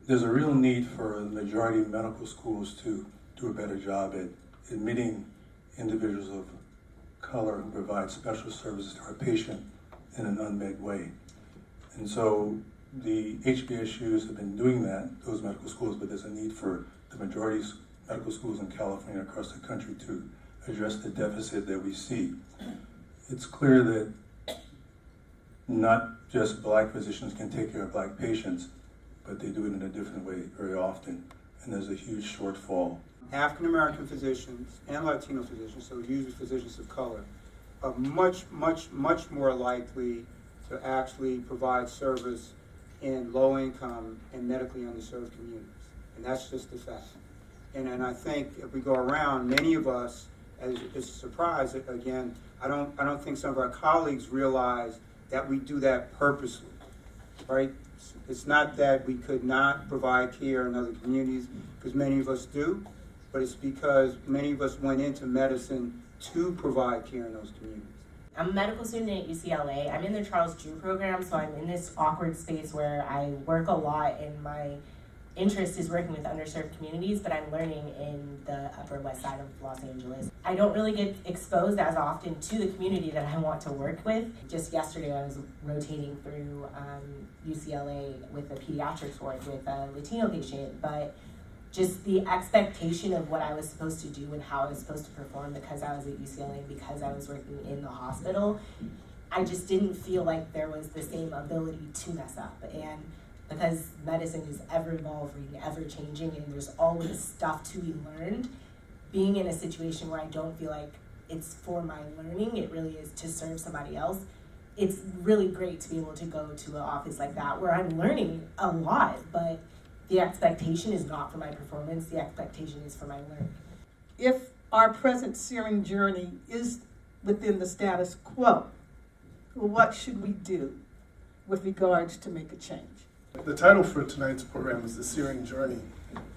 there's a real need for the majority of medical schools to do a better job at admitting individuals of color who provide special services to our patient in an unmet way. And so the HBSUs have been doing that, those medical schools, but there's a need for the majority of medical schools in California across the country to address the deficit that we see. It's clear that not just black physicians can take care of black patients, but they do it in a different way very often, and there's a huge shortfall. African American physicians and Latino physicians, so usually physicians of color, are much more likely to actually provide service in low-income and medically underserved communities, and that's just a fact. And I think if we go around, many of us, as it's a surprise, again, I don't think some of our colleagues realize that we do that purposely, right? It's not that we could not provide care in other communities, because many of us do, but it's because many of us went into medicine to provide care in those communities. I'm a medical student at UCLA. I'm in the Charles Drew program, so I'm in this awkward space where I work a lot and my interest is working with underserved communities, but I'm learning in the Upper West Side of Los Angeles. I don't really get exposed as often to the community that I want to work with. Just yesterday I was rotating through UCLA with a pediatrics ward with a Latino patient, but just the expectation of what I was supposed to do and how I was supposed to perform because I was at UCLA and because I was working in the hospital, I just didn't feel like there was the same ability to mess up. And because medicine is ever evolving, ever changing, and there's always stuff to be learned, being in a situation where I don't feel like it's for my learning, it really is to serve somebody else, it's really great to be able to go to an office like that where I'm learning a lot, but the expectation is not for my performance, the expectation is for my learning. If our present Searing Journey is within the status quo, what should we do with regards to make a change? The title for tonight's program is The Searing Journey,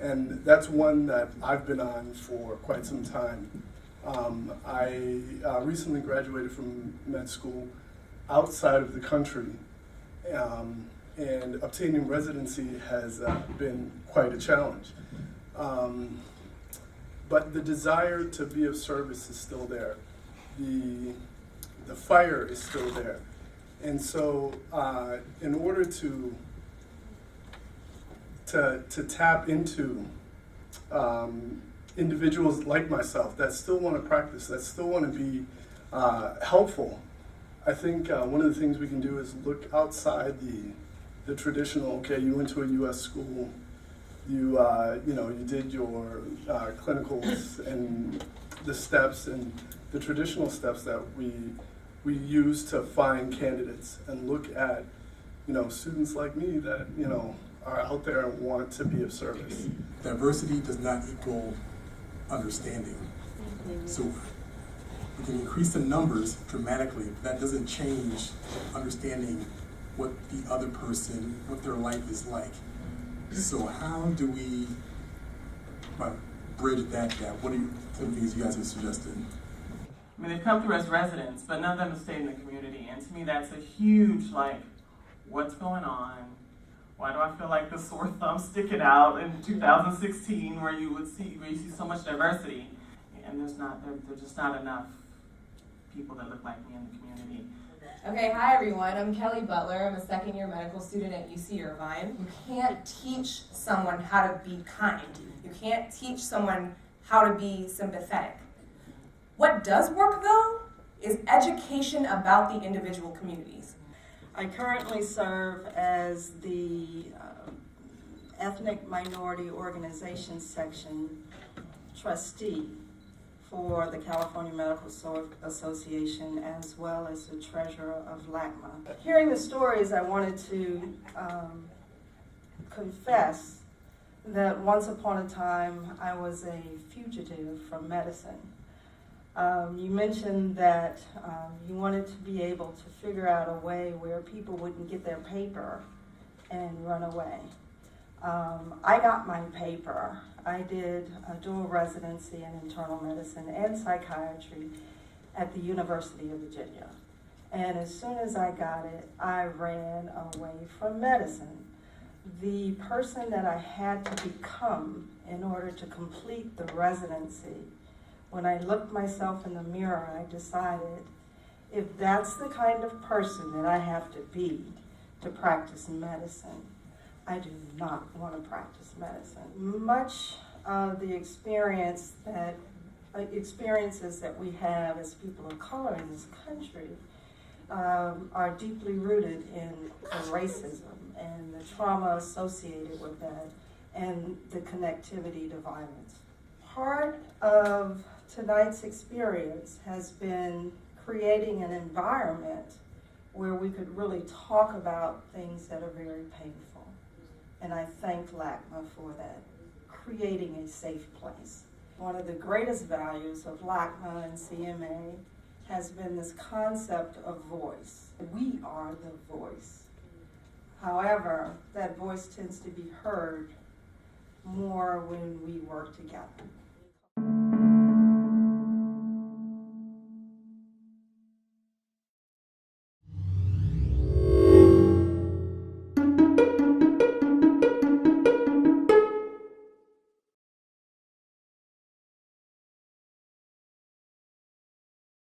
and that's one that I've been on for quite some time. I recently graduated from med school outside of the country, and obtaining residency has been quite a challenge. But the desire to be of service is still there. The fire is still there. And so in order to tap into individuals like myself that still want to practice, that still want to be helpful, I think one of the things we can do is look outside the traditional. Okay, you went to a U.S. school, you did your clinicals and the steps and the traditional steps that we use to find candidates, and look at students like me that are out there and want to be of service. Diversity does not equal understanding. So we can increase the numbers dramatically, but that doesn't change understanding what the other person, what their life is like. So how do we bridge that gap? What are some things you guys have suggested? I mean, they've come through as residents, but none of them have stayed in the community. And to me, that's a huge, what's going on? Why do I feel like the sore thumb sticking out in 2016 where you see so much diversity? And there's just not enough people that look like me in the community. Okay, hi everyone, I'm Kelly Butler. I'm a second-year medical student at UC Irvine. You can't teach someone how to be kind. You can't teach someone how to be sympathetic. What does work, though, is education about the individual communities. I currently serve as the Ethnic Minority Organization Section trustee for the California Medical Association, as well as the treasurer of LACMA. Hearing the stories, I wanted to confess that once upon a time I was a fugitive from medicine. You mentioned that you wanted to be able to figure out a way where people wouldn't get their paper and run away. I got my paper. I did a dual residency in internal medicine and psychiatry at the University of Virginia. And as soon as I got it, I ran away from medicine. the person that I had to become in order to complete the residency, when I looked myself in the mirror, I decided if that's the kind of person that I have to be to practice medicine, I do not want to practice medicine. Much of the experiences that we have as people of color in this country are deeply rooted in the racism and the trauma associated with that and the connectivity to violence. Part of tonight's experience has been creating an environment where we could really talk about things that are very painful. And I thank LACMA for that, creating a safe place. One of the greatest values of LACMA and CMA has been this concept of voice. We are the voice. However, that voice tends to be heard more when we work together.